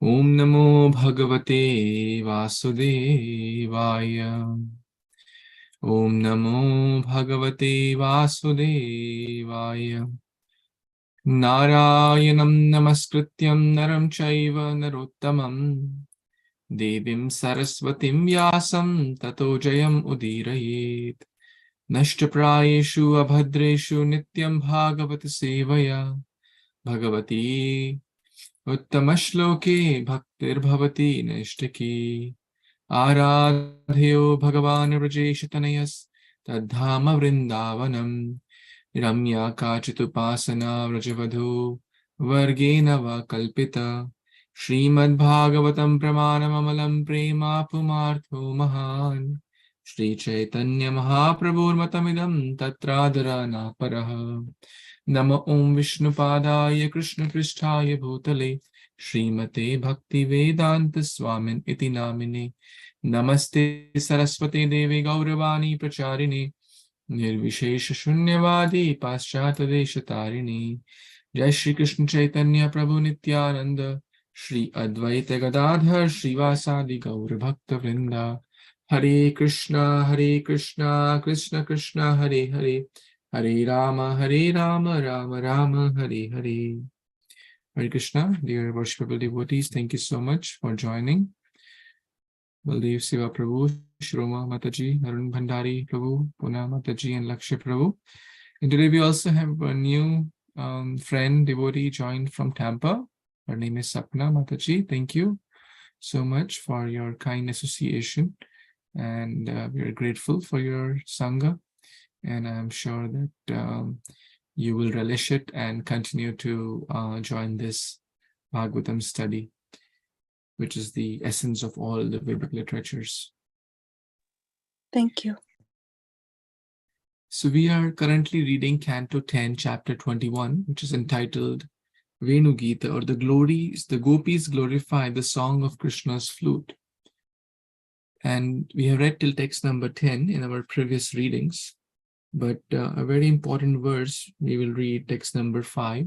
Om Namo Bhagavate Vasudevaya. Om Namo Bhagavate Vasudevaya. Narayanam Namaskrityam Naram Chaiva Narottamam Devim Saraswatim Vyasam Tato Jayam Udirayet. Nashtaprayeshu Abhadreshu Nityaṁ bhāgavata-sevayā. Bhagavati Uttamashloke Bhaktir Bhavati Nishtaki. Aradhyo Bhagavan Vrajeshatanayas Tadhama Vrindavanam. Ramya Kachitupasana Vrajavadho Vargena Va Kalpita. Śrīmad-Bhāgavatam Pramanamamalam Prema Pumartho Mahan. Śrī Caitanya Mahāprabhu Matamidam Tatradara Naparaha. Nama Om Vishnu Padaya Krishna Pristhaya Bhutale Srimate Bhakti Vedanta Swamin Iti Namine. Namaste Saraswate Devi Gauravani Pracharine Nirvishesha Shunyavadi Paschata Deshatarine. Jai Shri Krishna Chaitanya Prabhu Nityananda Shri Advaita Gadadhar Srivasadi Gaura Bhakta Vrinda. Hare Krishna, Krishna Krishna, Hare Hare, Hare Rama, Rama Rama, Hare Hare. Hare Krishna, dear worshipable devotees, thank you so much for joining. Baldev Siva Prabhu, Shroma Mataji, Arun Bhandari Prabhu, Puna Mataji, and Lakshya Prabhu. And today we also have a new friend, devotee joined from Tampa. Her name is Sapna Mataji. Thank you so much for your kind association. And we are grateful for your Sangha. And I'm sure that you will relish it and continue to join this Bhagavatam study, which is the essence of all the Vedic literatures. Thank you. So we are currently reading Canto 10, Chapter 21, which is entitled Venu Gita, or the gopis glorify the song of Krishna's flute. And we have read till text number 10 in our previous readings. But a very important verse, we will read text number 5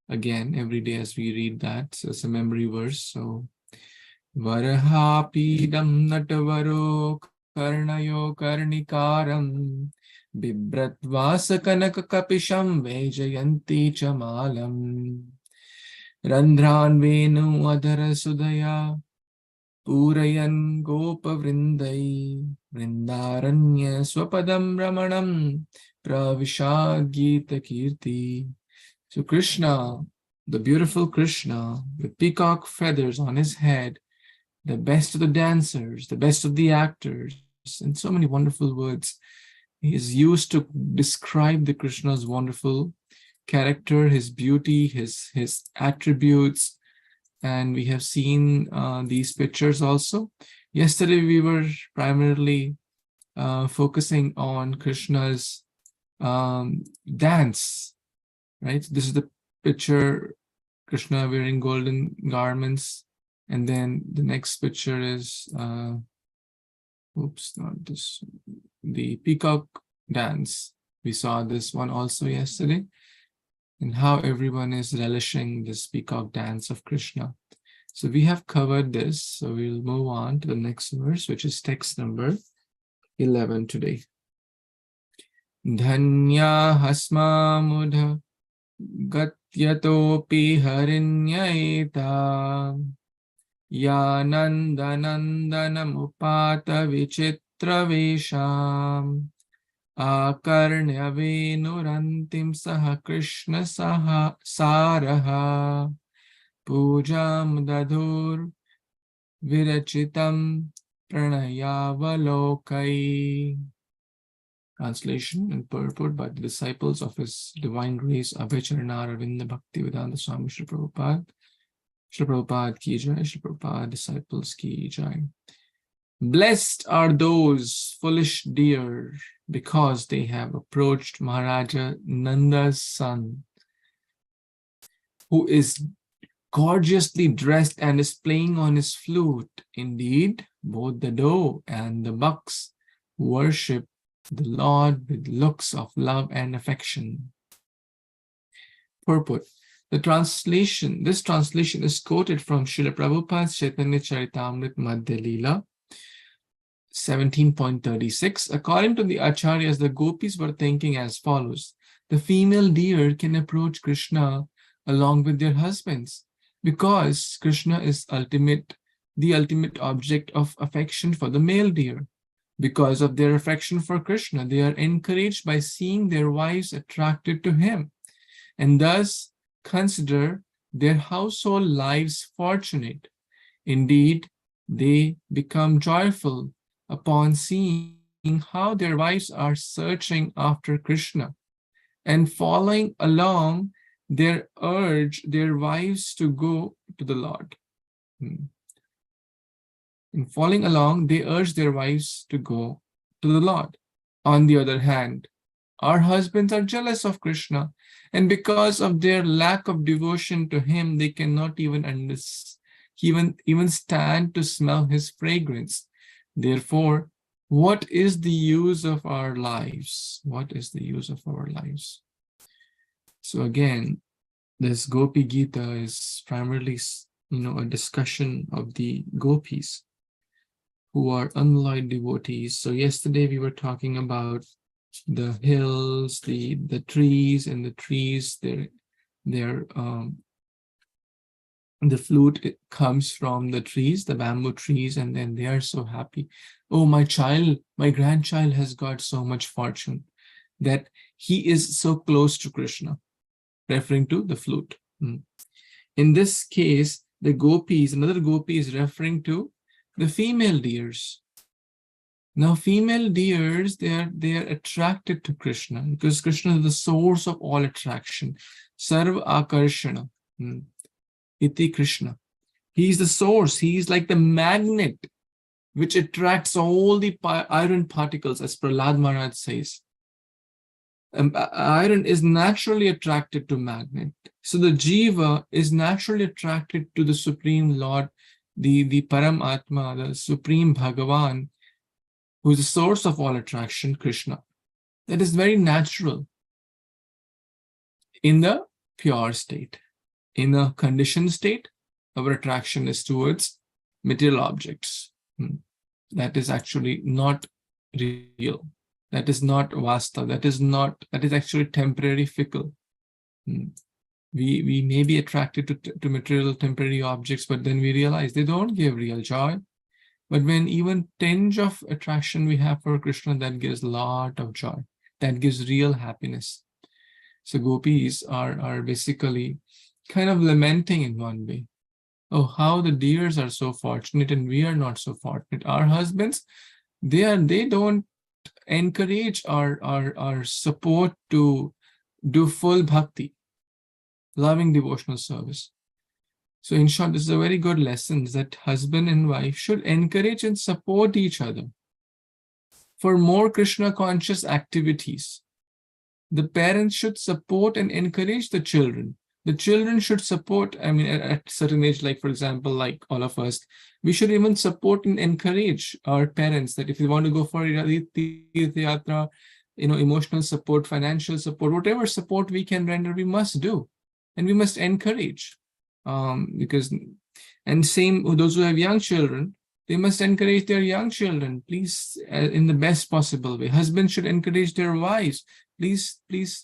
again every day as we read that. So it's a memory verse. So Varahapidam natavaro karnayo karnikaram bibratvasa kanaka kapisham vejayanti chamalam randhran venu adhara sudaya Purayan Gopa Vrindai Vrindaranya Swapadam Ramanam Pravishad Gita Kirti. So Krishna, the beautiful Krishna with peacock feathers on his head, the best of the dancers, the best of the actors, and so many wonderful words he is used to describe the Krishna's wonderful character, his beauty, his attributes. And we have seen these pictures also. Yesterday, we were primarily focusing on Krishna's dance, right? This is the picture, Krishna wearing golden garments. And then the next picture is, the peacock dance. We saw this one also yesterday. And how everyone is relishing this peacock dance of Krishna. So we have covered this. So we'll move on to the next verse, which is text number 11 today. Dhanya hasma mudha gatyatopi harinyaita yanandanandanamupata vichitra vesham Akarnya venurantim saha Krishna saha saraha Pujam dadhur virachitam pranayavalokai. Translation and purport by the disciples of His Divine Grace Abhicharana Ravinda Bhakti Vedanta Swami Śrī Prabhupada. Śrī Prabhupada ki jai, Śrī Prabhupada disciples ki jai. Blessed are those foolish deer, because they have approached Maharaja Nanda's son, who is gorgeously dressed and is playing on his flute. Indeed, both the doe and the bucks worship the Lord with looks of love and affection. Purport. This translation is quoted from Srila Prabhupada's Caitanya-caritāmṛta Madhya Leela 17.36. According to the Acharyas, the gopis were thinking as follows: the female deer can approach Krishna along with their husbands because Krishna is the ultimate object of affection for the male deer. Because of their affection for Krishna, they are encouraged by seeing their wives attracted to him, and thus consider their household lives fortunate. Indeed, they become joyful upon seeing how their wives are searching after Krishna, and following along, they urge their wives to go to the Lord. In following along, they urge their wives to go to the Lord. On the other hand, our husbands are jealous of Krishna, and because of their lack of devotion to him, they cannot even stand to smell his fragrance. Therefore, what is the use of our lives? What is the use of our lives? So again, this Gopi Gita is primarily, a discussion of the gopis who are unalloyed devotees. So yesterday we were talking about the hills, the trees, and the trees. The flute comes from the trees, the bamboo trees, and then they are so happy. Oh, my grandchild has got so much fortune that he is so close to Krishna, referring to the flute. In this case, another gopi is referring to the female deers. Now, female deers, they are attracted to Krishna because Krishna is the source of all attraction. Sarva akarshana. Iti Krishna. He is the source. He is like the magnet which attracts all the iron particles, as Prahlad Maharaj says. Iron is naturally attracted to magnet. So the jiva is naturally attracted to the Supreme Lord, the Paramatma, the Supreme Bhagavan, who is the source of all attraction, Krishna. That is very natural in the pure state. In a conditioned state, our attraction is towards material objects. That is actually not real. That is not vasta. That is actually temporary, fickle. We may be attracted to material temporary objects, but then we realize they don't give real joy. But when even tinge of attraction we have for Krishna, that gives a lot of joy. That gives real happiness. So gopis are basically kind of lamenting in one way. Oh, how the deers are so fortunate and we are not so fortunate. Our husbands, they don't encourage our support to do full bhakti, loving devotional service. So in short, this is a very good lesson that husband and wife should encourage and support each other for more Krishna conscious activities. The parents should support and encourage the children. The children should support, at a certain age, like for example, like all of us, we should even support and encourage our parents that if they want to go for yatra, emotional support, financial support, whatever support we can render, we must do. And we must encourage. And same, those who have young children, they must encourage their young children, please, in the best possible way. Husbands should encourage their wives. Please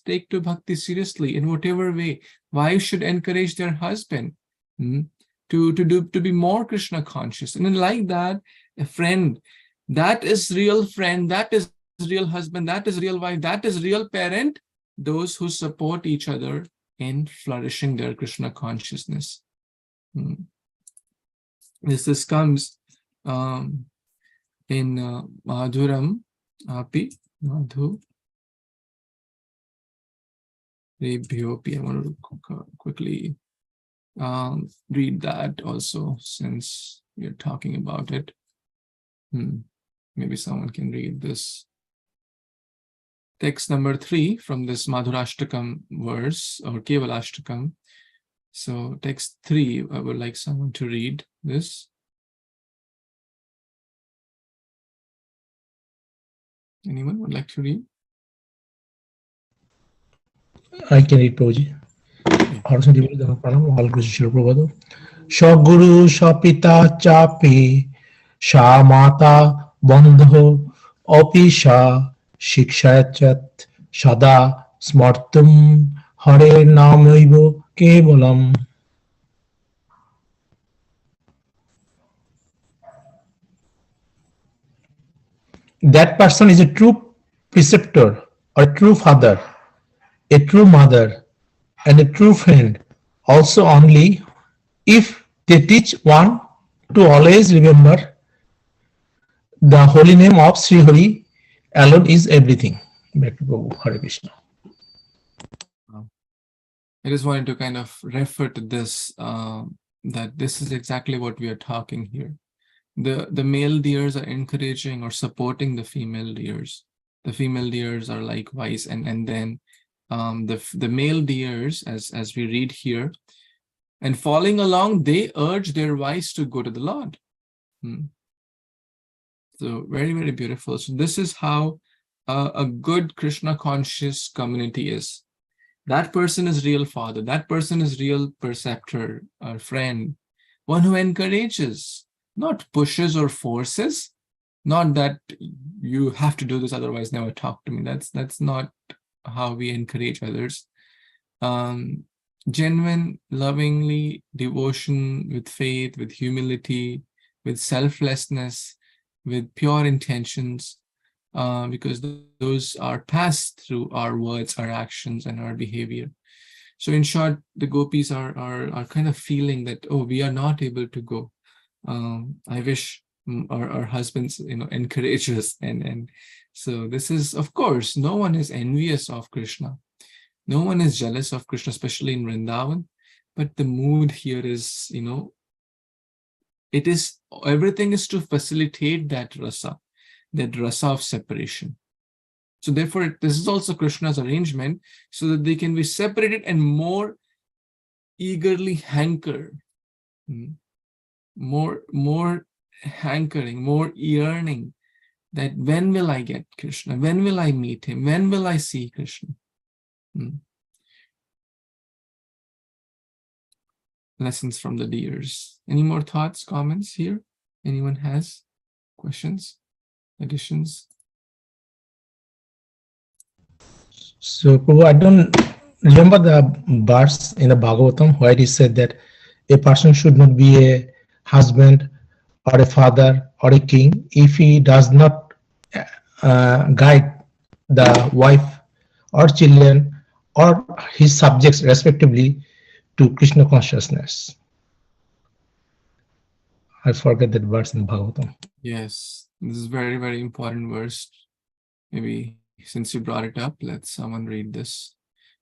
take to bhakti seriously in whatever way. Wives should encourage their husband to be more Krishna conscious. And then like that, a friend, that is real friend, that is real husband, that is real wife, that is real parent, those who support each other in flourishing their Krishna consciousness. This comes in Madhuram Api Madhu Rebhyopi. I want to quickly read that also, since we're talking about it. Maybe someone can read this. Text number 3 from this Madhurashtakam verse, or Kevalashtakam. So text 3, I would like someone to read this. Anyone would like to read? I can read, Prabhuji. Shaguru Shapita Chapi Sha Mata Bandho Opisha Shikshayachat Shada Smartum Hare Namaivo Kevalam. That person is a true preceptor or a true father, a true mother, and a true friend, also only if they teach one to always remember the holy name of Sri Hari alone is everything. Back to Prabhu. Hare Krishna. I just wanted to kind of refer to this, that this is exactly what we are talking here. The male deers are encouraging or supporting the female deers. The female deers are likewise, and then the male deers, as we read here, and following along, they urge their wives to go to the Lord. So very, very beautiful. So this is how a good Krishna conscious community is. That person is real father. That person is real preceptor or friend, one who encourages, not pushes or forces. Not that you have to do this, otherwise never talk to me. That's not how we encourage others. Genuine, lovingly, devotion with faith, with humility, with selflessness, with pure intentions, because those are passed through our words, our actions, and our behavior. So in short, the gopis are kind of feeling that, oh, we are not able to go. I wish our husbands, encourage us. And so this is, of course, no one is envious of Krishna. No one is jealous of Krishna, especially in Vrindavan. But the mood here is, everything is to facilitate that rasa of separation. So therefore, this is also Krishna's arrangement so that they can be separated and more eagerly hanker, more hankering, more yearning that when will I get Krishna? When will I meet him? When will I see Krishna? Lessons from the deers. Any more thoughts, comments here? Anyone has questions, additions? So, Prabhu, I don't remember the verse in the Bhagavatam where it is said that a person should not be a husband or a father or a king if he does not guide the wife or children or his subjects respectively to Krishna consciousness. I forget that verse in Bhagavatam. Yes, this is very, very important verse. Maybe since you brought it up, let someone read this.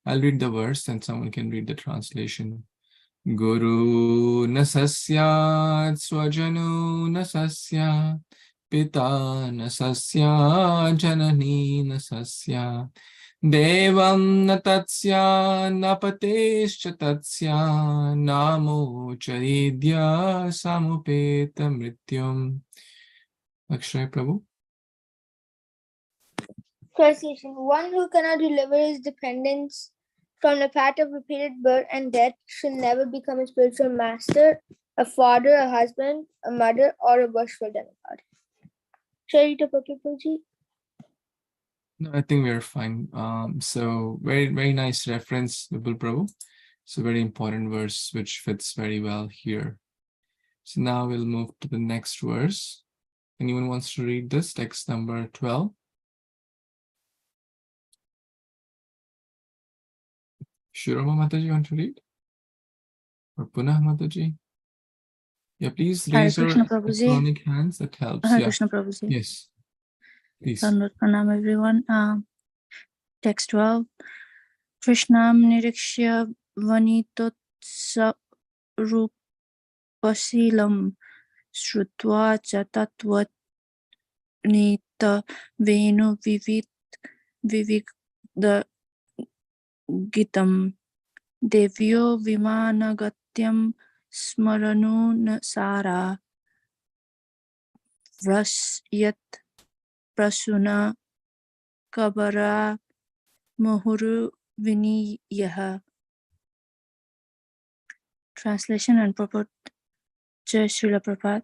I'll read the verse and someone can read the translation. Guru nasasya swajanu nasasya pita nasasya janani nasasya devam natatsya napatescha tatsya namo charidya samupeta mrityum. Akshay Prabhu. Translation: one who cannot deliver his dependents from the path of repeated birth and death should never become a spiritual master, a father, a husband, a mother, or a worshipful demigod. Shall I read the Prabhuji? No, I think we're fine. So very, very nice reference, Vipul Prabhu. So very important verse, which fits very well here. So now we'll move to the next verse. Anyone wants to read this? Text number 12. Shiroma Mataji, you want to read? Or Punah Mataji? Yeah, please raise your electronic hands. That helps. Hare Yeah. Kṛṣṇa Prabhuji. Yes. Please. Pranam everyone. Text 12. Krishnam nirikshya vanitotsa rupasilam shrutva cha tatvat nita venu vivikda gitam devyo vimanagatyam smaranu sara vrasyat prasuna kabara muhuru viniyaha. Translation and purport. Jai Srila Prabhupada.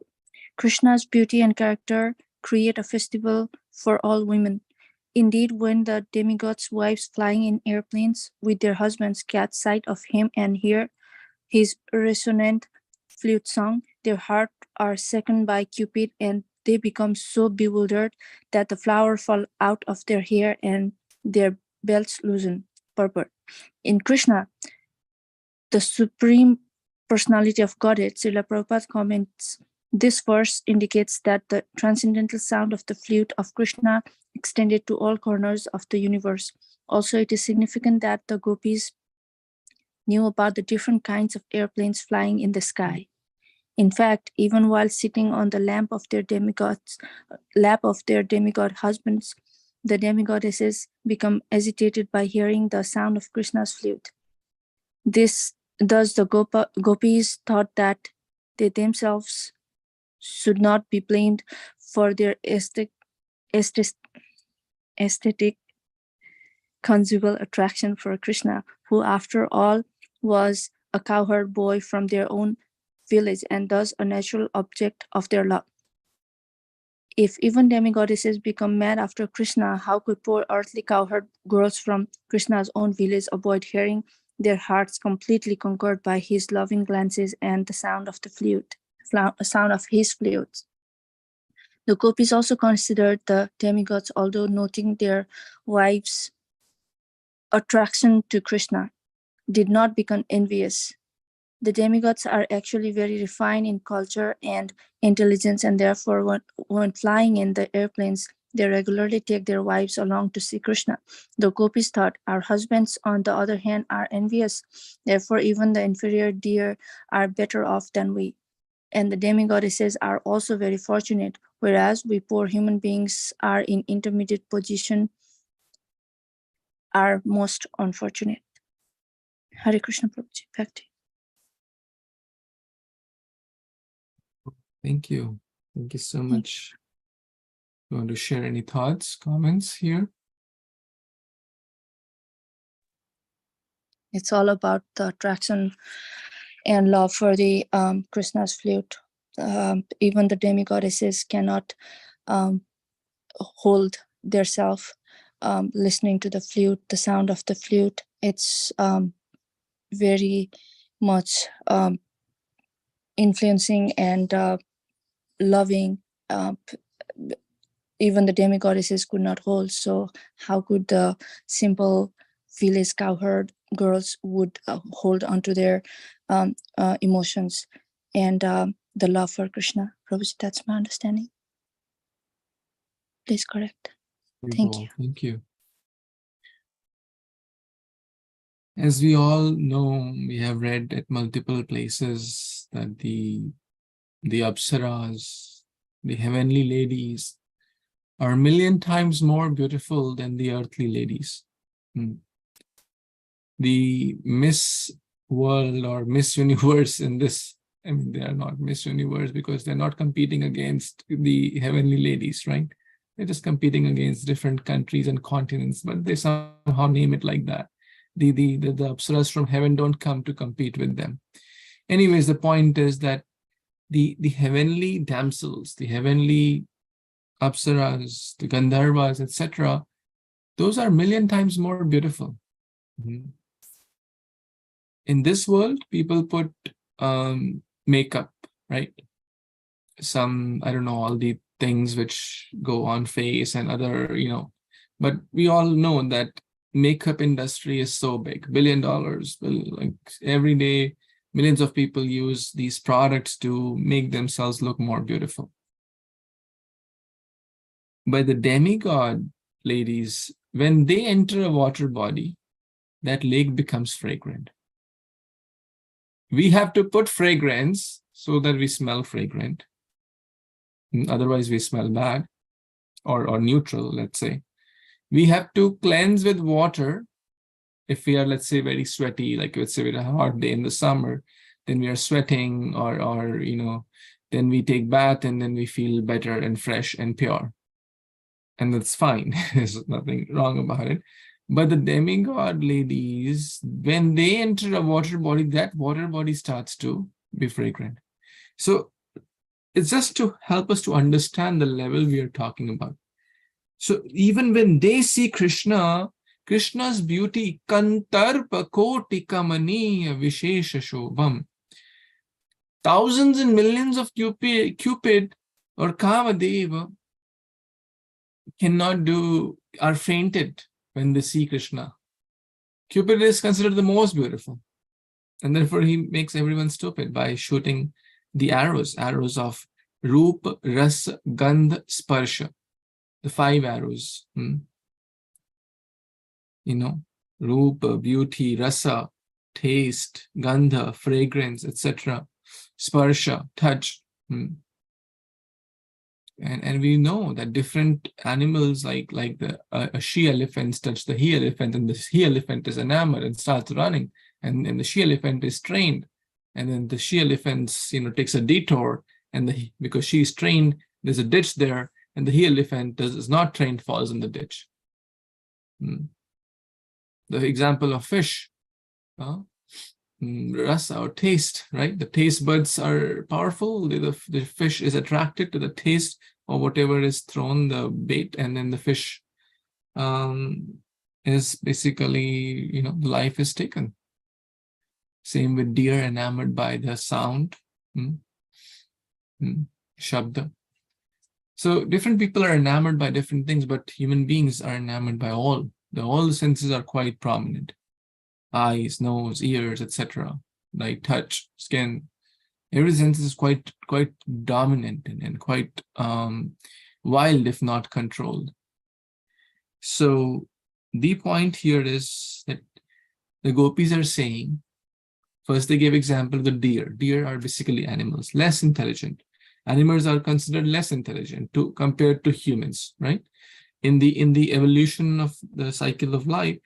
Krishna's beauty and character create a festival for all women. Indeed, when the demigod's wives flying in airplanes with their husbands catch sight of him and hear his resonant flute song, their hearts are seconded by Cupid and they become so bewildered that the flowers fall out of their hair and their belts loosen. Purport. In Krishna, the Supreme Personality of Godhead, Srila Prabhupada comments, this verse indicates that the transcendental sound of the flute of Krishna extended to all corners of the universe. Also, it is significant that the gopis knew about the different kinds of airplanes flying in the sky. In fact, even while sitting on the lap of their demigod husbands, the demigoddesses become agitated by hearing the sound of Krishna's flute. Thus the gopis thought that they themselves should not be blamed for their aesthetic conjugal attraction for Krishna, who after all was a cowherd boy from their own village and thus a natural object of their love. If even demigoddesses become mad after Krishna, how could poor earthly cowherd girls from Krishna's own village avoid hearing their hearts completely conquered by his loving glances and the sound of his flute? The gopis also considered the demigods, although noting their wives' attraction to Krishna, did not become envious. The demigods are actually very refined in culture and intelligence, and therefore when flying in the airplanes, they regularly take their wives along to see Krishna. The gopis thought, our husbands, on the other hand, are envious. Therefore, even the inferior deer are better off than we. And the demigoddesses are also very fortunate, whereas we poor human beings are in intermediate position, are most unfortunate. Hare Krishna Prabhuji, back to you. Thank you. Thank you so much. You want to share any thoughts, comments here? It's all about the attraction and love for the Krishna's flute. Even the demigoddesses cannot hold their self listening to the flute, the sound of the flute. It's very much influencing and loving. Even the demigoddesses could not hold. So how could the simple village cowherd girls would hold onto their emotions and the love for Krishna? Prabhuji, that's my understanding. Please correct. Thank you. Thank you. As we all know, we have read at multiple places that the Apsaras, the heavenly ladies, are 1,000,000 times more beautiful than the earthly ladies. The Miss World or Miss Universe in this, I mean, they are not Miss Universe because they're not competing against the heavenly ladies, right? They're just competing against different countries and continents, but they somehow name it like that. The Apsaras from heaven don't come to compete with them. Anyways, the point is that the heavenly damsels, the heavenly Apsaras, the Gandharvas, etc., those are 1,000,000 times more beautiful. In this world, people put makeup, right? Some, I don't know, all the things which go on face and other, but we all know that makeup industry is so big, $1 billion. Like every day, millions of people use these products to make themselves look more beautiful. But the demigod ladies, when they enter a water body, that lake becomes fragrant. We have to put fragrance so that we smell fragrant. Otherwise, we smell bad or neutral, let's say. We have to cleanse with water. If we are, let's say, very sweaty, like let's say with a hot day in the summer, then we are sweating or then we take bath and then we feel better and fresh and pure. And that's fine. There's nothing wrong about it. But the demigod ladies, when they enter a water body, that water body starts to be fragrant. So it's just to help us to understand the level we are talking about. So even when they see Krishna, Krishna's beauty, kantarpa koti kamaniya vishesha shobham. Thousands and millions of Cupid or Kamadeva are fainted when they see Krishna. Cupid is considered the most beautiful. And therefore he makes everyone stupid by shooting the arrows of Rupa, Rasa, Gandha, Sparsha. The 5 arrows. Rupa, beauty, Rasa, taste, Gandha, fragrance, etc. Sparsha, touch. And we know that different animals like a she-elephant touch the he-elephant, and the he-elephant is enamored and starts running, and the she-elephant is trained, and then the she-elephant takes a detour, and because she is trained, there's a ditch there, and the he-elephant is not trained, falls in the ditch. The example of fish, rasa or taste, right? The taste buds are powerful. The fish is attracted to the taste or whatever is thrown, the bait, and then the fish is basically, life is taken. Same with deer, enamored by the sound, shabda. So different people are enamored by different things, but human beings are enamored by all. All the senses are quite prominent. Eyes, nose, ears, etc. Like touch, skin. Every sense is quite dominant and quite wild if not controlled. So the point here is that the gopis are saying, first they gave example of the deer. Deer are basically animals, less intelligent. Animals are considered less intelligent compared to humans, right? In the evolution of the cycle of life,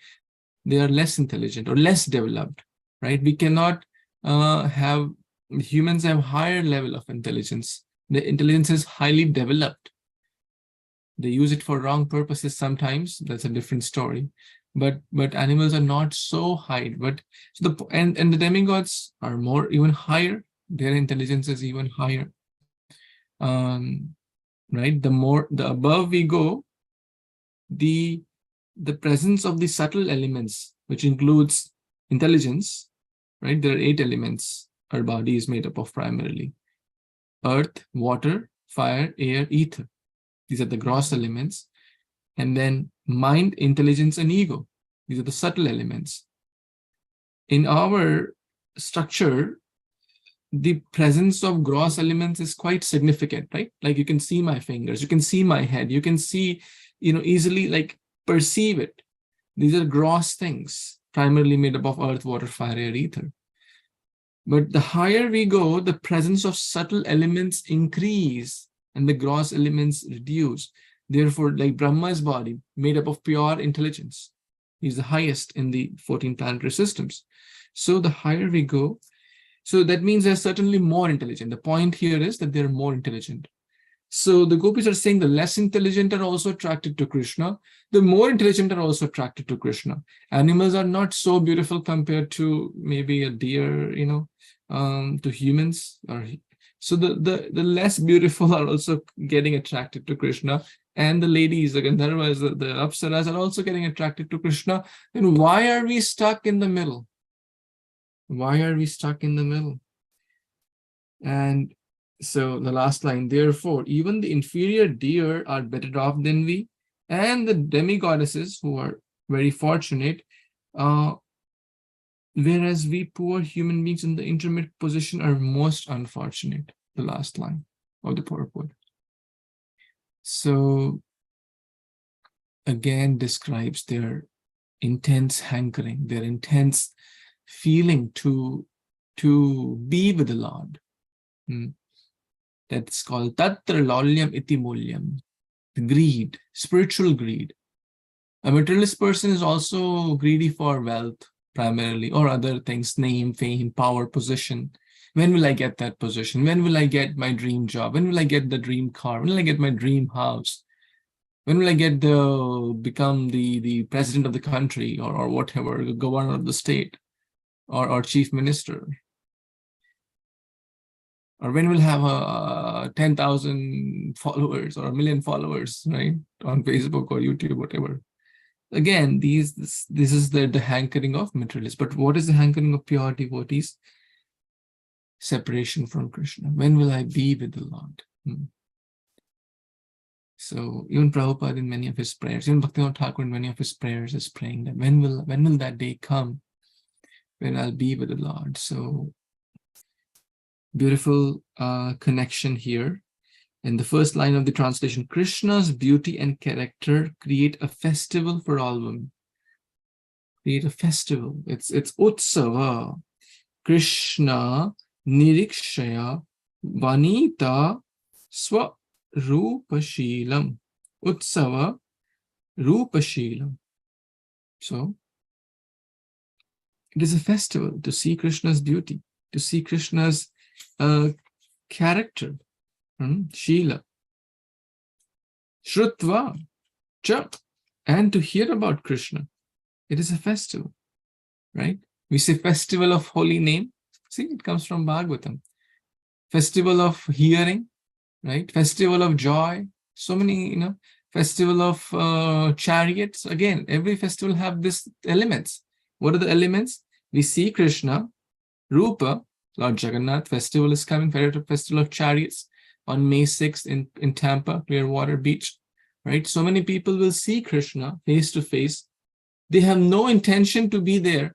they are less intelligent or less developed, right? We cannot humans have higher level of intelligence. The intelligence is highly developed. They use it for wrong purposes sometimes. That's a different story. But animals are not so high. And the demigods are even higher. Their intelligence is even higher. Right? The above we go, the presence of the subtle elements, which includes intelligence, right? There are 8 elements our body is made up of primarily. Earth, water, fire, air, ether. These are the gross elements. And then mind, intelligence, and ego. These are the subtle elements. In our structure, the presence of gross elements is quite significant, right? Like you can see my fingers, you can see my head, you can see, easily perceive it. These are gross things, primarily made up of earth, water, fire, air, ether. But the higher we go, the presence of subtle elements increase and the gross elements reduce. Therefore, like Brahma's body, made up of pure intelligence. He's the highest in the 14 planetary systems. So the higher we go, so that means they're certainly more intelligent. The point here is that they're more intelligent. So the gopis are saying the less intelligent are also attracted to Krishna. The more intelligent are also attracted to Krishna. Animals are not so beautiful compared to maybe a deer, to humans. So the less beautiful are also getting attracted to Krishna. And the ladies, the Gandharvas, the Apsaras are also getting attracted to Krishna. Then why are we stuck in the middle? Why are we stuck in the middle? And so the last line, therefore, even the inferior deer are better off than we, and the demigoddesses who are very fortunate, whereas we poor human beings in the intermediate position are most unfortunate. The last line of the purport. So again describes their intense hankering, their intense feeling to be with the Lord. That's called tatra laulyam iti mulyam, the greed, spiritual greed. A materialist person is also greedy for wealth primarily, or other things, name, fame, power, position. When will I get that position? When will I get my dream job? When will I get the dream car? When will I get my dream house? When will I become the president of the country or whatever, the governor of the state or chief minister? Or when we'll have 10,000 followers or 1,000,000 followers, right? On Facebook or YouTube, whatever. Again, this is the hankering of materialists. But what is the hankering of pure devotees? Separation from Krishna. When will I be with the Lord? So even Prabhupada in many of his prayers, even Bhaktivinoda Thakur in many of his prayers is praying that when will that day come when I'll be with the Lord? So beautiful connection here. In the first line of the translation, Krishna's beauty and character create a festival for all women. Create a festival. It's Utsava. Krishna Nirikshaya Vanita Swa Rupashilam. Utsava Rupashilam. So it is a festival to see Krishna's beauty, to see Krishna's character, Shila, Shrutva, Cha, and to hear about Krishna. It is a festival, right? We say festival of holy name. See, it comes from Bhagavatam. Festival of hearing, right? Festival of joy. So many, festival of chariots. Again, every festival have these elements. What are the elements? We see Krishna, Rupa, Lord Jagannath. Festival is coming, festival of chariots on May 6th in Tampa, Clearwater Beach, right? So many people will see Krishna face to face. They have no intention to be there.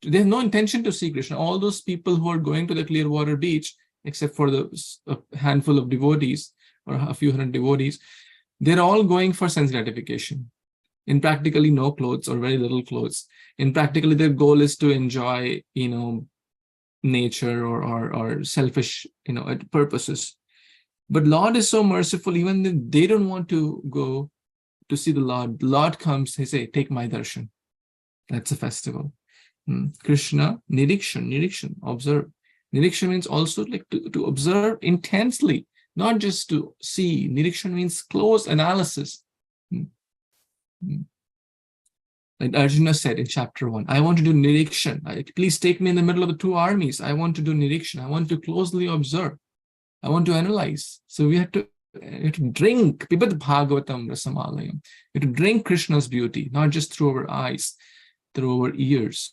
They have no intention to see Krishna. All those people who are going to the Clearwater Beach, except for a handful of devotees or a few hundred devotees, they're all going for sense gratification. In practically no clothes or very little clothes. In practically their goal is to enjoy, nature or selfish, purposes. But Lord is so merciful, even if they don't want to go to see the Lord. The Lord comes, he say, take my darshan. That's a festival. Krishna, Nirikshan, observe. Nirikshan means also like to observe intensely, not just to see. Nirikshan means close analysis. Like Arjuna said in chapter 1, I want to do Nirikshan. Please take me in the middle of the two armies. I want to do Nirikshan. I want to closely observe. I want to analyze. So we have to drink, Śrīmad-Bhāgavatam rasamalayam. We have to drink Krishna's beauty, not just through our eyes, through our ears,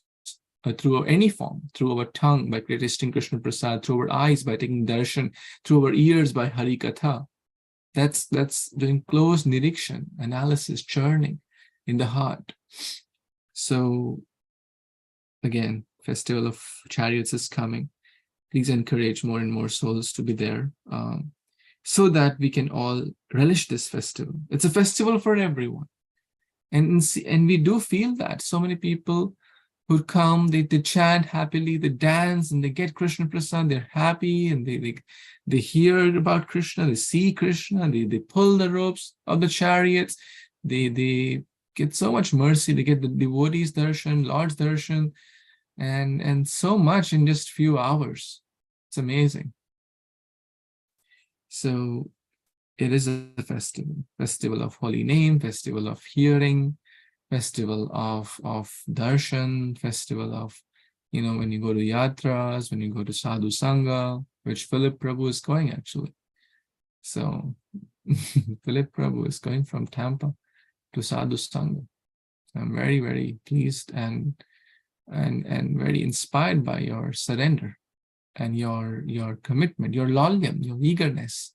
through any form, through our tongue by tasting Krishna Prasad, through our eyes by taking darshan, through our ears by Hare Katha. That's doing close nirikshan, analysis, churning in the heart. So again, festival of chariots is coming. Please encourage more and more souls to be there, so that we can all relish this festival. It's a festival for everyone. And we do feel that. So many people who come, they chant happily, they dance, and they get Krishna Prasad, they're happy, and they hear about Krishna, they see Krishna, they pull the ropes of the chariots, they get so much mercy, they get the devotees darshan, Lord's darshan, and so much in just few hours. It's amazing. So it is a festival of holy name, festival of hearing, festival of darshan, festival of, when you go to yatras, when you go to sadhu sangha, which Philip Prabhu is going actually. So Philip Prabhu is going from Tampa to sadhu sangha. I'm very, very pleased and very inspired by your surrender and your commitment, your lalyam, your eagerness.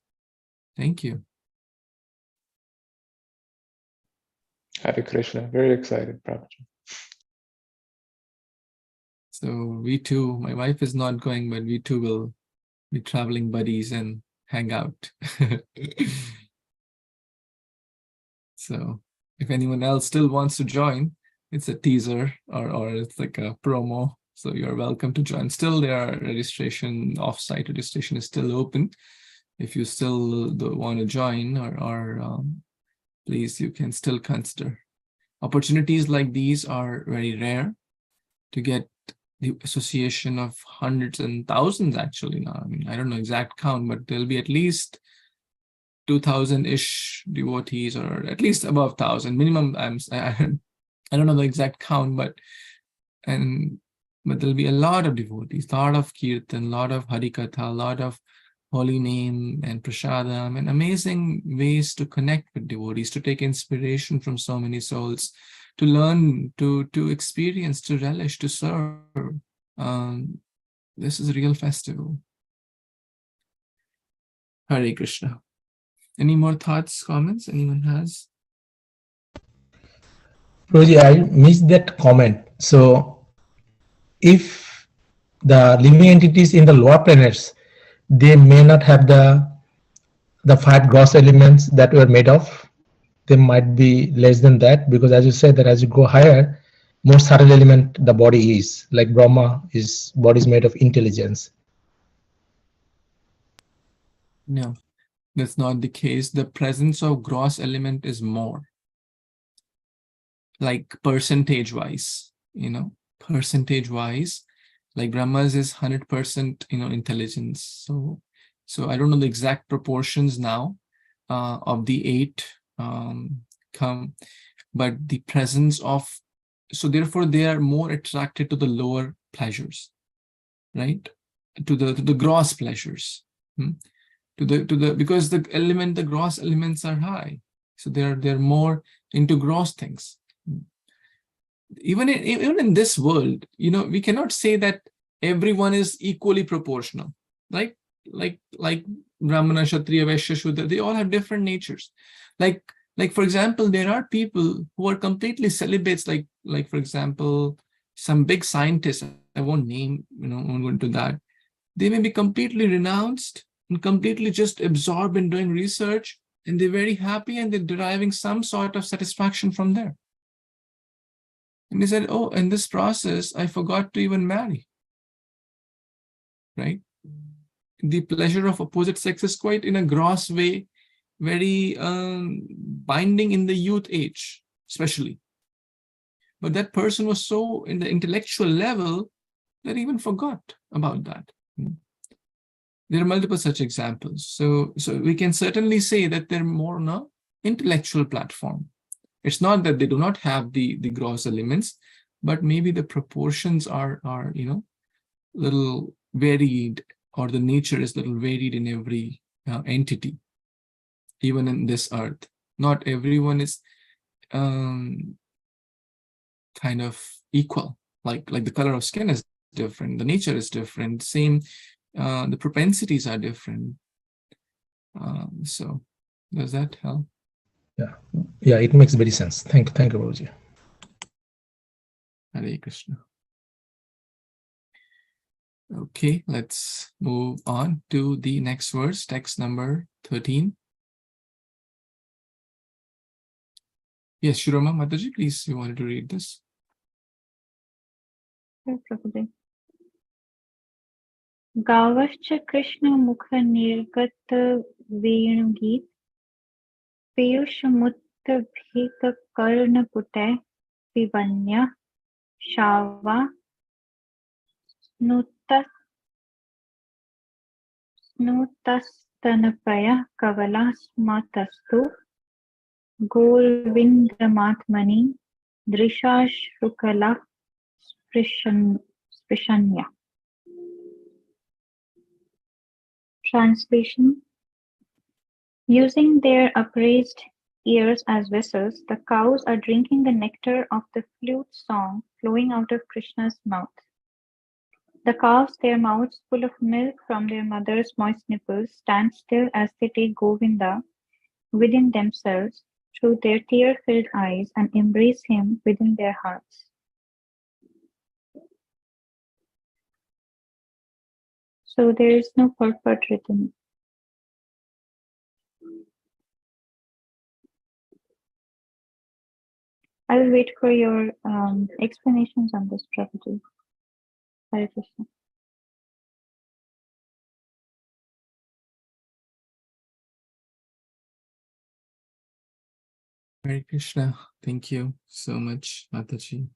Thank you. Hare Kṛṣṇa, very excited, Prabhuji. So we too, my wife is not going, but we too will be traveling buddies and hang out. So if anyone else still wants to join, it's a teaser or it's like a promo. So you're welcome to join. Still, there are off-site registration is still open. If you still want to join or please, you can still consider. Opportunities like these are very rare to get the association of hundreds and thousands actually now. I mean, I don't know exact count, but there'll be at least 2,000-ish devotees, or at least above 1,000 minimum. I don't know the exact count, but there'll be a lot of devotees, a lot of kirtan, a lot of Hare Katha, a lot of holy name and prasadam, and amazing ways to connect with devotees, to take inspiration from so many souls, to learn, to experience, to relish, to serve. This is a real festival. Hare Krishna. Any more thoughts, comments anyone has? Roji, I missed that comment. So if the living entities in the lower planets, they may not have the 5 gross elements that were made of. They might be less than that, because as you said, that as you go higher, more subtle element the body is. Like Brahma, is body is made of intelligence. No, that's not the case. The presence of gross element is more, like percentage-wise, percentage-wise, like Brahma's is 100%, intelligence. So I don't know the exact proportions now of the 8 come, but the presence of, so therefore they are more attracted to the lower pleasures, right? To the gross pleasures, because the gross elements are high, so they're more into gross things. Even in this world, we cannot say that everyone is equally proportional, right? Like Brahmana, Kshatriya, Vaishya, Shudra, they all have different natures. Like for example, there are people who are completely celibates, like for example, some big scientists, I won't name, I won't go into that. They may be completely renounced and completely just absorbed in doing research, and they're very happy and they're deriving some sort of satisfaction from there. And they said, oh, in this process, I forgot to even marry, right? The pleasure of opposite sex is quite, in a gross way, very binding in the youth age, especially. But that person was so in the intellectual level that he even forgot about that. There are multiple such examples. So we can certainly say that they're more on an intellectual platform. It's not that they do not have the gross elements, but maybe the proportions are little varied, or the nature is little varied in every entity, even in this earth. Not everyone is kind of equal. Like the color of skin is different, the nature is different, same, the propensities are different. So does that help? Yeah, it makes very sense. Thank you, Prabhuji. Hare Krishna. Okay, let's move on to the next verse, text number 13. Yes, Shiroma Mataji, please, you wanted to read this? Gavascha Krishna Mukha Nirgat Venugit Piyushamutta Bhita Karna Pute Vivanya Shava Snutastanapaya Kavala Smatastu Gorvindamatmani Drishashrukala Sprishanya. Translation. Using their upraised ears as vessels, the cows are drinking the nectar of the flute song flowing out of Krishna's mouth. The calves, their mouths full of milk from their mother's moist nipples, stand still as they take Govinda within themselves through their tear-filled eyes and embrace him within their hearts. So there is no purport written. I will wait for your explanations on this, Prabhuji. Hare Krishna. Hare Krishna. Thank you so much, Mataji.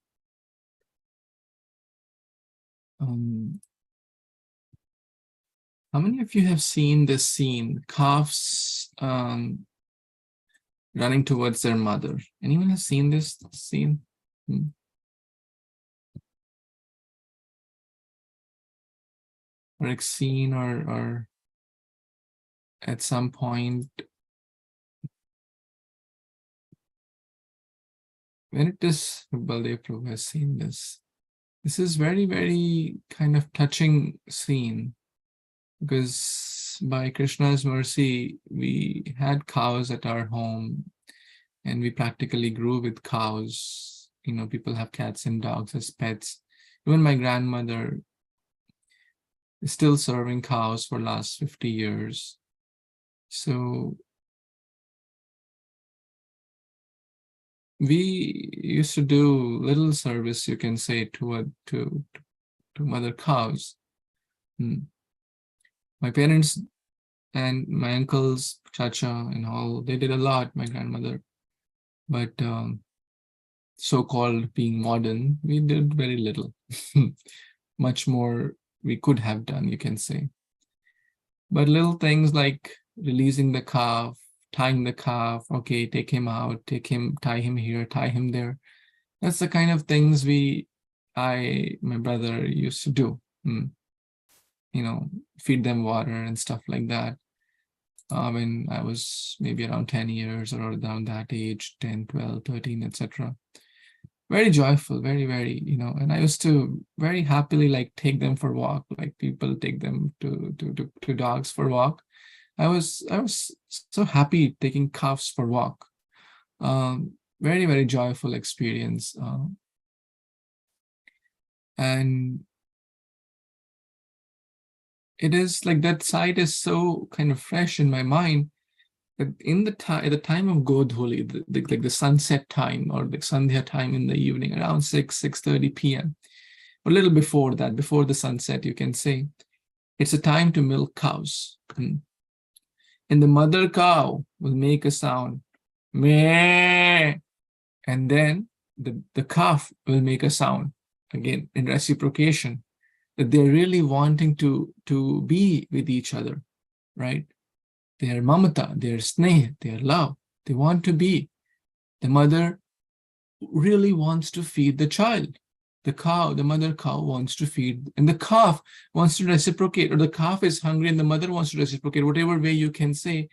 How many of you have seen this scene? Calves running towards their mother. Anyone has seen this scene? Or seen or at some point when it is Baldev Prabhu has seen this. This is very, very kind of touching scene, because by Krishna's mercy, we had cows at our home and we practically grew with cows. You know, people have cats and dogs as pets. Even my grandmother is still serving cows for the last 50 years. So we used to do little service, you can say, to mother cows. My parents and my uncles, Chacha and all, they did a lot, my grandmother. But so-called being modern, we did very little. Much more we could have done, you can say. But little things like releasing the calf, tying the calf, okay, take him out, tie him here, tie him there. That's the kind of things my brother used to do. You know, feed them water and stuff like that. When I was maybe around 10 years or around that age, 10, 12, 13, etc. Very joyful, very, very, you know, and I used to very happily like take them for walk, like people take them to dogs for walk. I was so happy taking calves for walk. Very, very joyful experience. And it is like that side is so kind of fresh in my mind that at the time of Godholi, like the sunset time or the Sandhya time in the evening, around 6:30 p.m. or a little before that, before the sunset, you can say, it's a time to milk cows. And the mother cow will make a sound, meh, and then the calf will make a sound, again, in reciprocation, that they're really wanting to be with each other, right? Their mamata, their sneh, their love, they want to be. The mother really wants to feed the child. The mother cow wants to feed, and the calf wants to reciprocate, or the calf is hungry and the mother wants to reciprocate, whatever way you can say.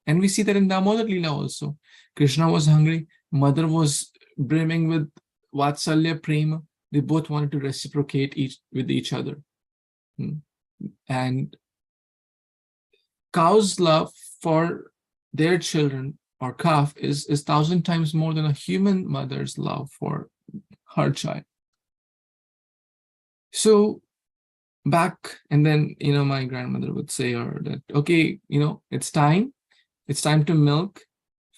And we see that in Damodar Leela also. Krishna was hungry, mother was brimming with Vatsalya Prema. They both wanted to reciprocate with each other. And cow's love for their children or calf is 1,000 times more than a human mother's love for her child. So back, and then, you know, my grandmother would say that, okay, you know, it's time to milk.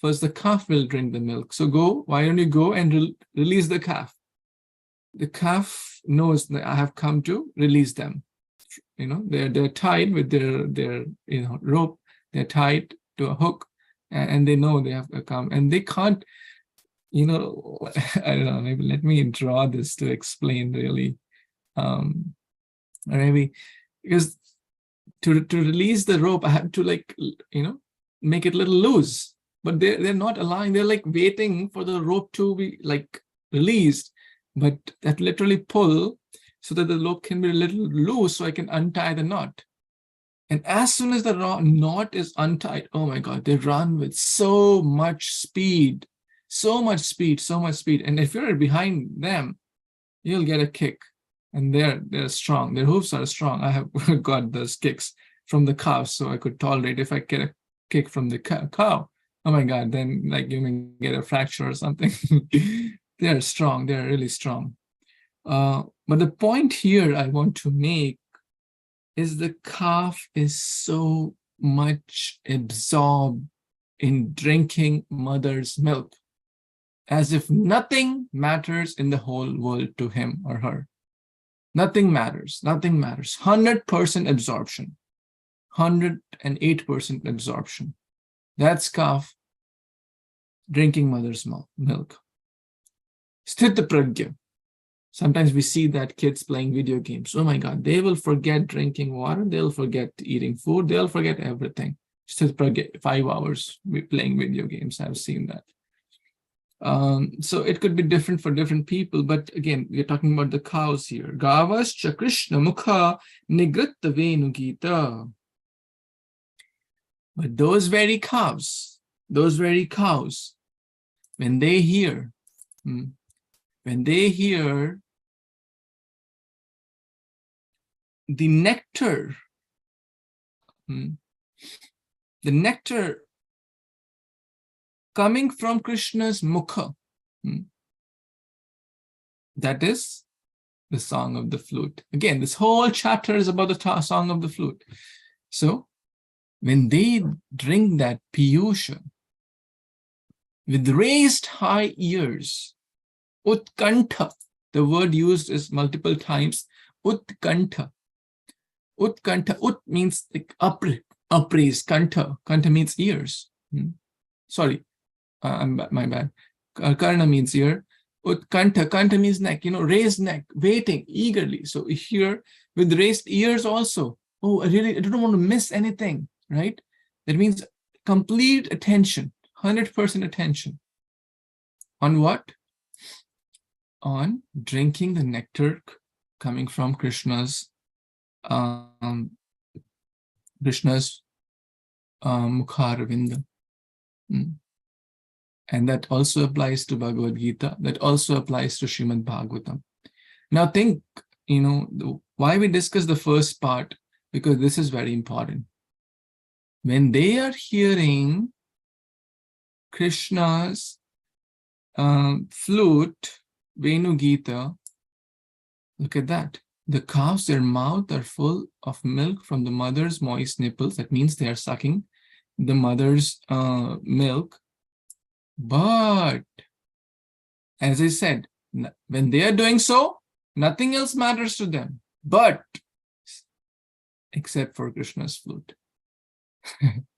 First the calf will drink the milk. So why don't you go and release the calf? The calf knows that I have come to release them. You know, they're tied with their you know, rope. They're tied to a hook, and they know they have to come, and they can't, you know, I don't know, maybe let me draw this to explain really. Or maybe because to release the rope, I have to, like, you know, make it a little loose, but they're not allowing, they're like waiting for the rope to be like released, but that literally pull so that the rope can be a little loose so I can untie the knot. And as soon as the knot is untied, oh my God, they run with so much speed. And if you're behind them, you'll get a kick. And they're strong. Their hooves are strong. I have got those kicks from the cows, so I could tolerate if I get a kick from the cow. Oh my God, then like you may get a fracture or something. They're strong. They're really strong. But the point here I want to make is the calf is so much absorbed in drinking mother's milk, as if nothing matters in the whole world to him or her. Nothing matters. 100% absorption. 108% absorption. That's calf drinking mother's milk. Sthita pragya. Sometimes we see that kids playing video games. Oh my God, they will forget drinking water. They'll forget eating food. They'll forget everything. Still 5 hours playing video games. I've seen that. So it could be different for different people, but again, we're talking about the cows here. Gavascha Krishna Mukha Nigritta Venu Gita. But those very cows, when they hear the nectar, coming from Krishna's mukha, that is the song of the flute. Again, this whole chapter is about the song of the flute. So when they drink that piyusha with raised high ears, utkantha, the word used is multiple times, utkantha. Utkantha, ut means like upraised, kantha means ears. Sorry, my bad. Karna means ear. Kantha means neck, raised neck, waiting eagerly. So here with raised ears also, oh, I don't want to miss anything, right? That means complete attention, 100% attention. On what? On drinking the nectar coming from Krishna's Mukha-ravinda. And that also applies to Bhagavad Gita. That also applies to Śrīmad-Bhāgavatam. Now think, why we discuss the first part, because this is very important. When they are hearing Krishna's flute, Venu Gita, look at that. The cows, their mouth are full of milk from the mother's moist nipples. That means they are sucking the mother's milk. But, as I said, when they are doing so, nothing else matters to them, but except for Krishna's flute.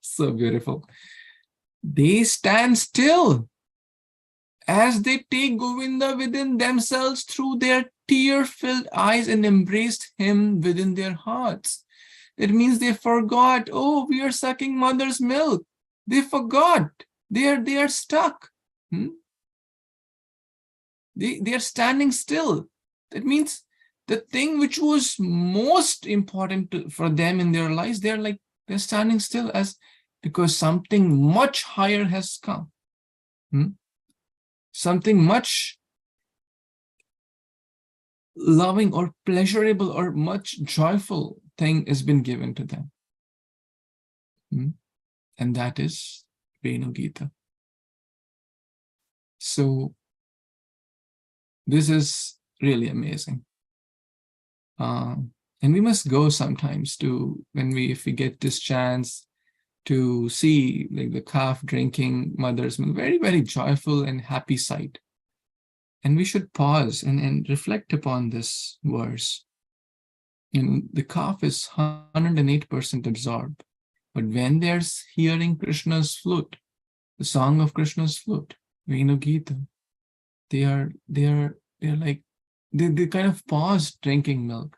So beautiful. They stand still as they take Govinda within themselves through their tear-filled eyes and embraced him within their hearts. It means they forgot, oh, we are sucking mother's milk. They forgot. They are stuck. They are standing still. That means the thing which was most important for them in their lives, they're standing still because something much higher has come. Something much loving or pleasurable or much joyful thing has been given to them. And that is Venu Gita. So this is really amazing. And we must go sometimes if we get this chance to see like the calf drinking mother's milk, very, very joyful and happy sight. And we should pause and reflect upon this verse. The calf is 108% absorbed. But when they're hearing Krishna's flute, the song of Krishna's flute, Venu Gita, they kind of pause drinking milk.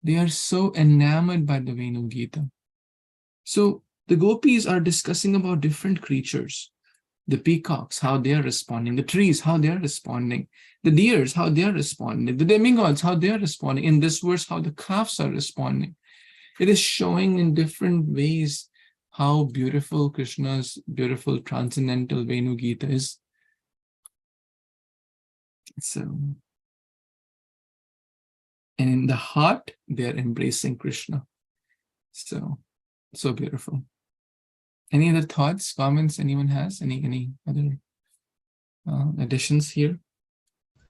They are so enamored by the Venu Gita. So the gopis are discussing about different creatures. The peacocks, how they are responding. The trees, how they are responding. The deers, how they are responding. The demigods, how they are responding. In this verse, how the calves are responding. It is showing in different ways how beautiful Krishna's beautiful transcendental Venu Gita is. So, and in the heart, they are embracing Krishna. So beautiful. Any other thoughts, comments anyone has? Any other additions here?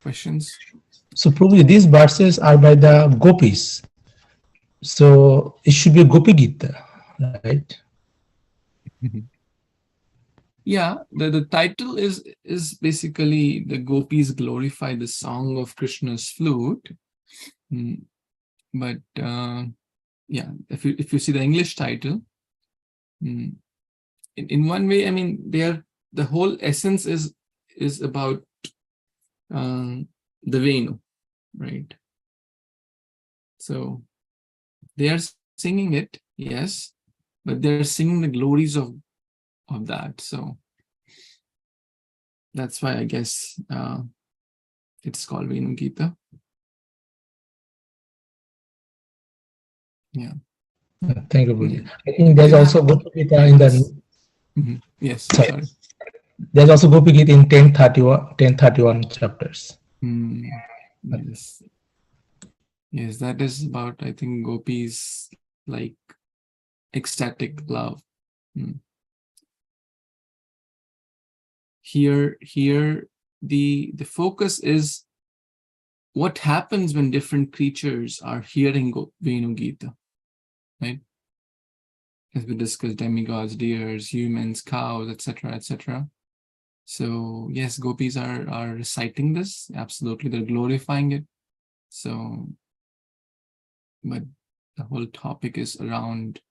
Questions? So probably these verses are by the gopis. So it should be Gopi Gita, right? Yeah, the title is basically the gopis glorify the song of Krishna's flute. But yeah, if you see the English title, in one way, I mean, the whole essence is about the Venu, right? So they are singing it, yes, but they're singing the glories of that. So that's why I guess it's called Venu Gita. Yeah. Thank you, Guruji. I think there's also Gopi Gita in the. Yes, Sorry. sorry. There's also Gopi Gita in 1031 chapters. Yes. Yes, that is about, I think, gopis like ecstatic love. Here the focus is what happens when different creatures are hearing Venu Gita, right? As we discussed, demigods, deers, humans, cows, etc., etc. So yes, gopis are reciting this. Absolutely, they're glorifying it. So, but the whole topic is around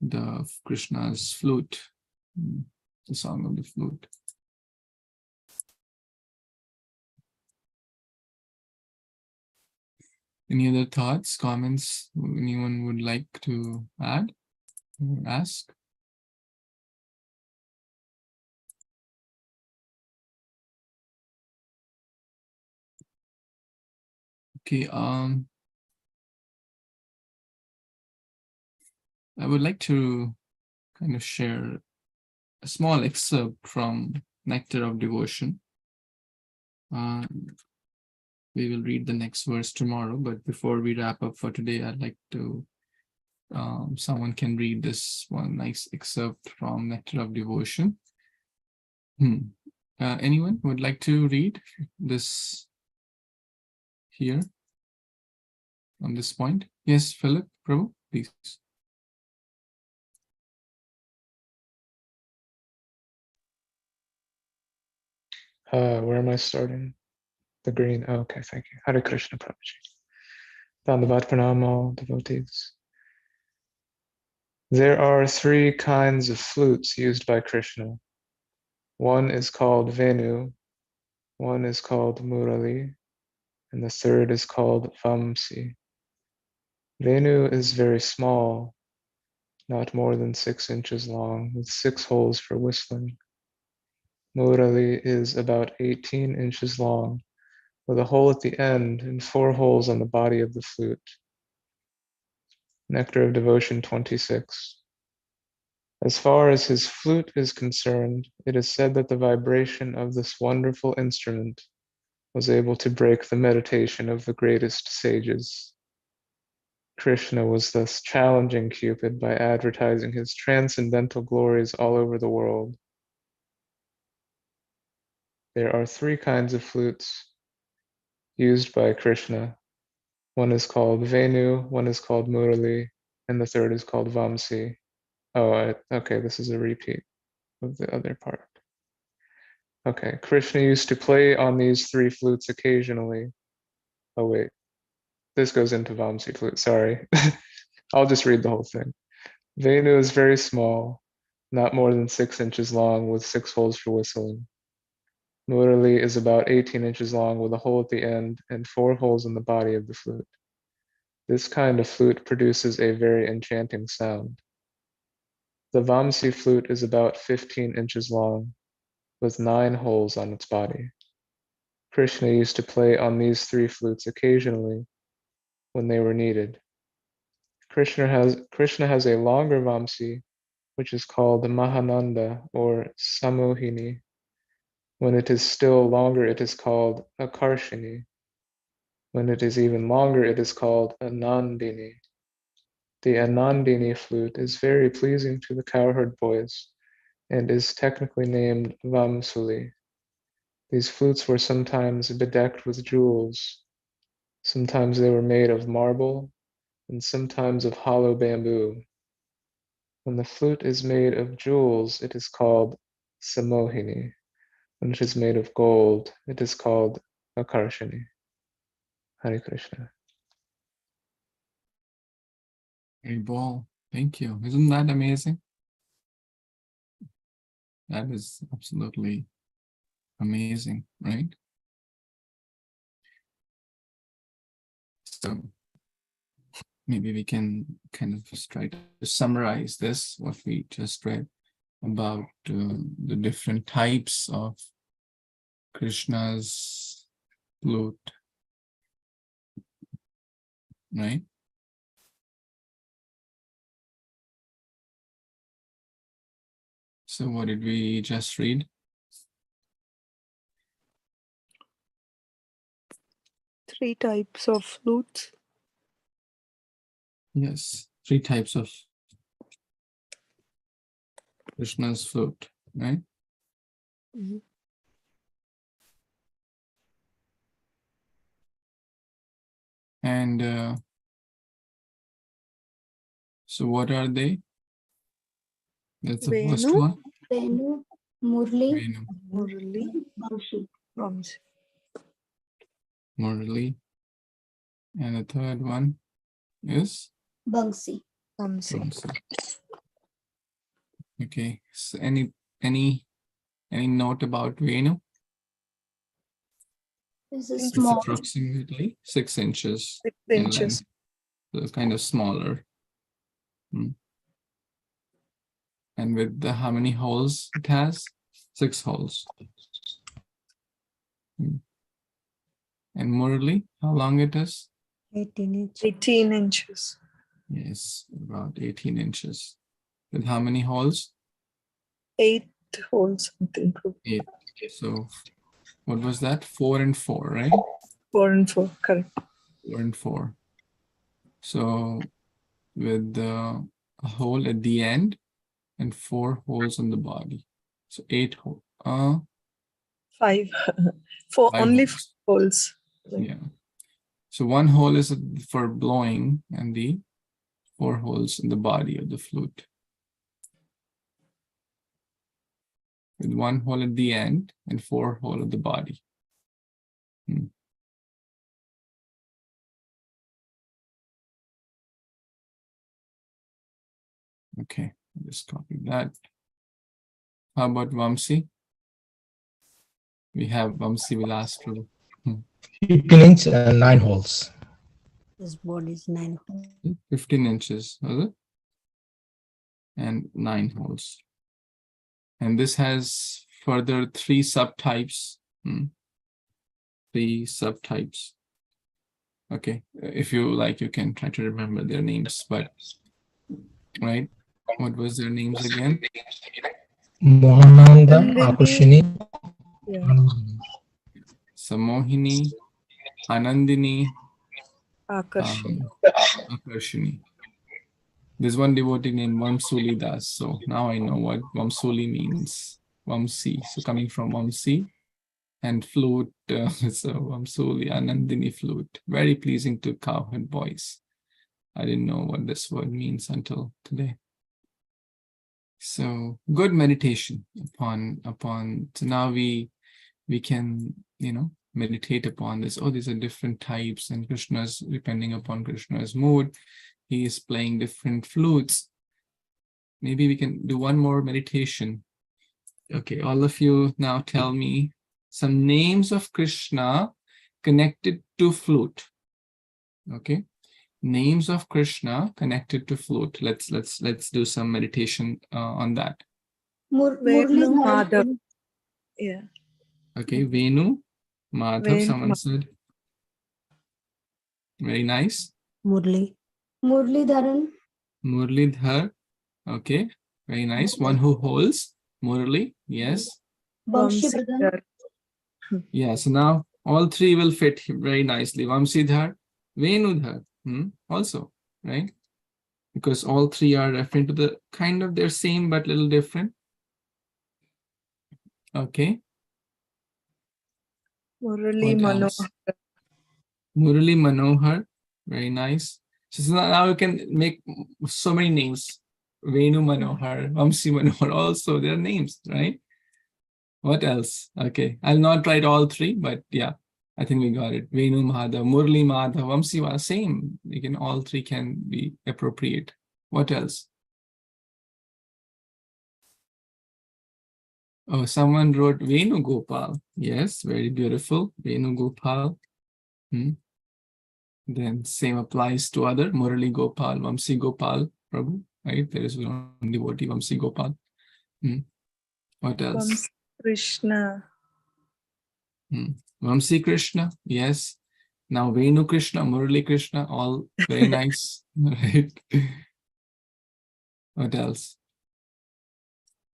the Krishna's flute, the song of the flute. Any other thoughts, comments anyone would like to add or ask? Okay, I would like to kind of share a small excerpt from Nectar of Devotion. We will read the next verse tomorrow, but before we wrap up for today, I'd like to, someone can read this one nice excerpt from Nectar of Devotion. Anyone would like to read this here on this point? Yes, Philip, Prabhu, please. Where am I starting? The green. Oh, okay, thank you. Hare Krishna, Prabhuji. Dandavat pranam, all devotees. There are three kinds of flutes used by Krishna. One is called Venu, one is called Murali, and the third is called Vamsi. Venu is very small, not more than 6 inches long, with 6 holes for whistling. Murali is about 18 inches long, with a hole at the end and 4 holes on the body of the flute. Nectar of Devotion 26. As far as his flute is concerned, it is said that the vibration of this wonderful instrument was able to break the meditation of the greatest sages. Krishna was thus challenging Cupid by advertising his transcendental glories all over the world. There are 3 kinds of flutes used by Krishna. One is called Venu, one is called Murali, and the third is called Vamsi. Oh, okay, this is a repeat of the other part. Okay, Krishna used to play on these 3 flutes occasionally. Oh wait, this goes into Vamsi flute, sorry. I'll just read the whole thing. Venu is very small, not more than 6 inches long, with 6 holes for whistling. Murali is about 18 inches long, with a hole at the end and 4 holes in the body of the flute. This kind of flute produces a very enchanting sound. The Vamsi flute is about 15 inches long, with 9 holes on its body. Krishna used to play on these 3 flutes occasionally when they were needed. Krishna has a longer Vamsi, which is called Mahananda or Samohini. When it is still longer, it is called Akarshini. When it is even longer, it is called Anandini. The Anandini flute is very pleasing to the cowherd boys and is technically named Vamsuli. These flutes were sometimes bedecked with jewels. Sometimes they were made of marble and sometimes of hollow bamboo. When the flute is made of jewels, it is called Samohini. When it is made of gold, it is called Akarshini. Hare Krishna. Hey, ball. Thank you. Isn't that amazing? That is absolutely amazing, right? So maybe we can kind of just try to summarize this, what we just read about the different types of Krishna's flute, right? So what did we just read? Three types of flutes. Yes, 3 types of Krishna's flute, right? Mhm. And so what are they? That's the first Venu, one. Venu, Murli, Venu, Murali, Vamsi. Murali. And the third one is Bangsi. Vamsi. Vamsi. Okay. So any note about Venu? This is It's It's small. approximately 6 inches 6 in inches. length. So kind of smaller. And with the how many holes it has? 6 holes. And Murali, how long it is? 18 inches. 18 inches. Yes, about 18 inches. With how many holes? 8 holes, I think. 8. So what was that? 4 and 4, right? 4 and 4, correct. 4 and 4. So with a hole at the end and 4 holes on the body. So 8 holes. 5. 4, 5 only holes. holes. Yeah. So 1 hole is for blowing and the 4 holes in the body of the flute. With 1 hole at the end and 4 holes at the body. Okay, I'll just copy that. How about Vamsi? We have Vamsi Vilastra. 15 inch and 9 holes. This body is 9 holes. 15 inches, was it? And 9 holes. And this has further 3 subtypes. 3 subtypes. Okay, if you like, you can try to remember their names, but right? What was their names again? Mohananda, Nandini. Akurshini. Yeah. Samohini, Anandini, Akarshini. Akarshini. There's one devotee named Vamsuli Das. So now I know what Vamsuli means. Vamsi. So coming from Vamsi and flute. So Vamsuli, Anandini flute. Very pleasing to cowherd voice. I didn't know what this word means until today. So good meditation upon so now we can, meditate upon this. Oh, these are different types, and Krishna's, depending upon Krishna's mood, he is playing different flutes. Maybe we can do one more meditation. Okay, all of you now tell me some names of Krishna connected to flute. Okay, names of Krishna connected to flute. Let's do some meditation on that. Venu, Madhav. Yeah. Okay, Venu, Madhav, Venu, someone said. Very nice. Murli. Murlidharan. Murlidhar. Okay, very nice. One who holds. Murli, yes. Vamsidhar. Yeah, so now all 3 will fit very nicely. Vamsidhar, Venudhar, also, right? Because all 3 are referring to the kind of, they're same but little different. Okay. Murali What Manohar. else? Murali Manohar, very nice. So now you can make so many names. Venu Manohar, Vamsi Manohar, also their names, right? What else? Okay, I'll not write all 3, but yeah, I think we got it. Venu Madhav, Murli Madhav, Vamsi, same. All 3 can be appropriate. What else? Oh, someone wrote Venu Gopal. Yes, very beautiful. Venu Gopal. Then same applies to other Murali Gopal, Vamsi Gopal Prabhu, right? There is one devotee, Vamsi Gopal. What else? Krishna. Vamsi Krishna, yes. Now Venu Krishna, Murali Krishna, all very nice, right? What else?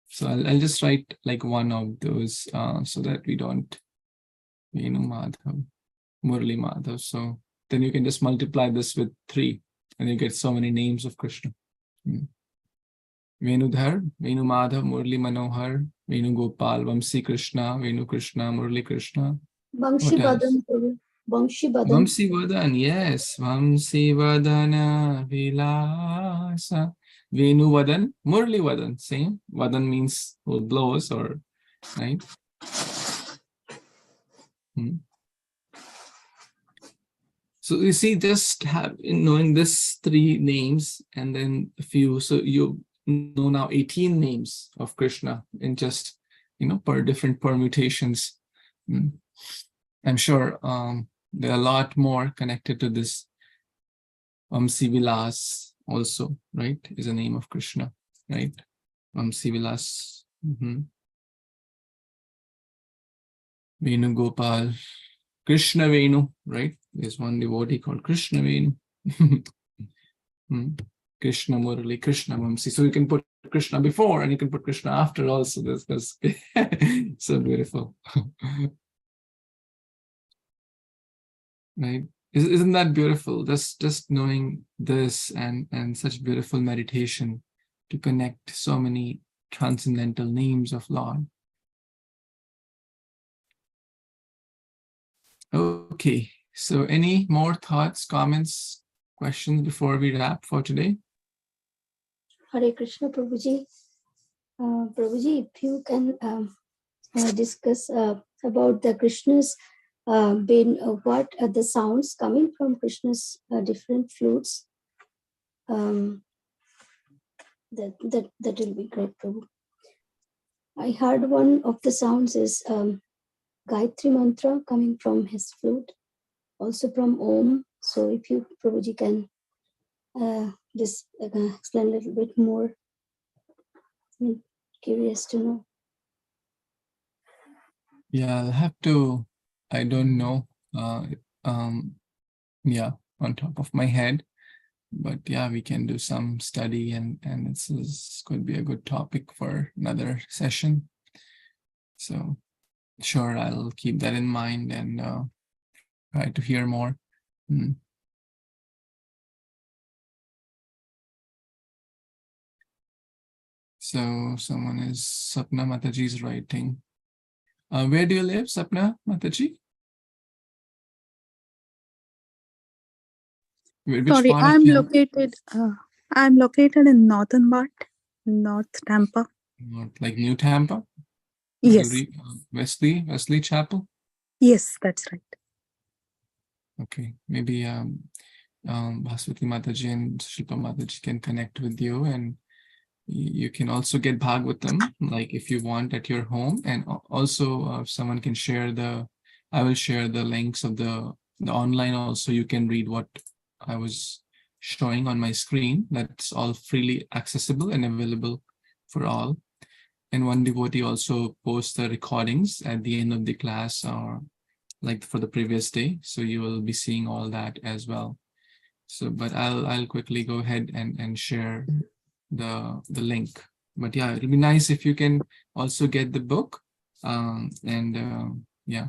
So I'll just write like one of those so that we don't Venu Madhav, Murali Madhav. So then you can just multiply this with 3 and you get so many names of Krishna. Venudhar, Venu Madhav, Murali Manohar, Venu Gopal, Vamsi Krishna, Venu Krishna, Murali Krishna. Vamshi Vadan. Vamshi Vadan. Vamsi Vadan, yes. Vamsi Vadana Vilasa. Venu Vadan, Murali Vadan, same. Vadan means who blows or, right? So you see, just knowing this 3 names and then a few, so you know now 18 names of Krishna in just, per different permutations. I'm sure there are a lot more connected to this. Vamsi Vilas also, right, is a name of Krishna, right? Vamsi Vilas. Venu Gopal. Krishna Venu, right? There's one devotee called Krishna Venu. Krishna Murali, Krishna Vamsi. So you can put Krishna before and you can put Krishna after also. That's so beautiful. Right? Isn't that beautiful? Just knowing this and such beautiful meditation to connect so many transcendental names of Lord. Okay, so any more thoughts, comments, questions before we wrap for today? Hare Krishna, Prabhuji. Prabhuji, if you can discuss about the Krishna's what are the sounds coming from Krishna's different flutes. That will be great, Prabhu. I heard one of the sounds is Gayatri mantra coming from his flute, also from Om. So if you, Prabhuji, can just explain a little bit more. I'm curious to know. Yeah, I'll have to, I don't know, yeah, on top of my head, but yeah, we can do some study and this could be a good topic for another session. So sure, I'll keep that in mind and try to hear more. So someone is, Sapna Mataji is writing. Where do you live, Sapna Mataji? Sorry, I'm located in northern part, North Tampa. Like New Tampa? Yes. Wesley Chapel? Yes, that's right. Okay, maybe Bhaswati Mataji and Shilpa Mataji can connect with you, and you can also get Bhagavatam, like if you want, at your home. And also if someone can share I will share the links of the online also. You can read what I was showing on my screen. That's all freely accessible and available for all. And one devotee also posts the recordings at the end of the class, or like for the previous day. So you will be seeing all that as well. So, but I'll quickly go ahead and share the link. But yeah, it'll be nice if you can also get the book, yeah,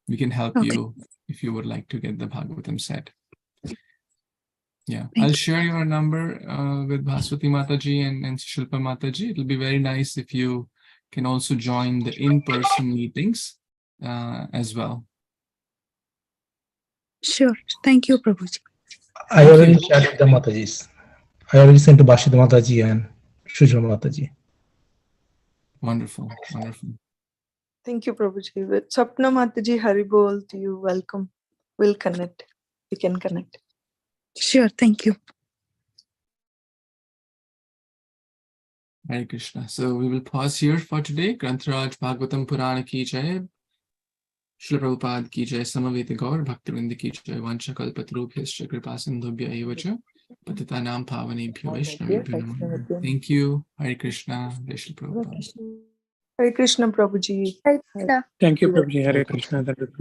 we can help you if you would like to get the Bhagavatam set. Yeah, I'll share your number with Bhaswati Mataji and Shilpa Mataji. It'll be very nice if you can also join the in-person meetings as well. Sure. Thank you, Prabhuji. I already shared with the Matajis. I already sent to Bhashita Mataji and Shuja Mataji. Wonderful, wonderful. Thank you, Prabhuji. With Sapna Mataji, Haribol to you. Welcome. We'll connect. We can connect. Sure. Thank you. Hare Krishna. So we will pause here for today. Grantharaj Bhagavatam Purana Ki Jai. Śrīla Prabhupada ki jai, Samaveta Gaur Bhaktivinoda ki jai, Vancha Kalpatarubhyascha Kripa Sindhubhya eva cha, Patitanam Pavanebhyo Vaishnavebhyo Namo. Thank you. Hare Krishna. Jai Śrīla Prabhupada. Hare Krishna, Prabhuji. Hare Krishna. Thank you, Prabhuji. Hare Hare Krishna. Krishna.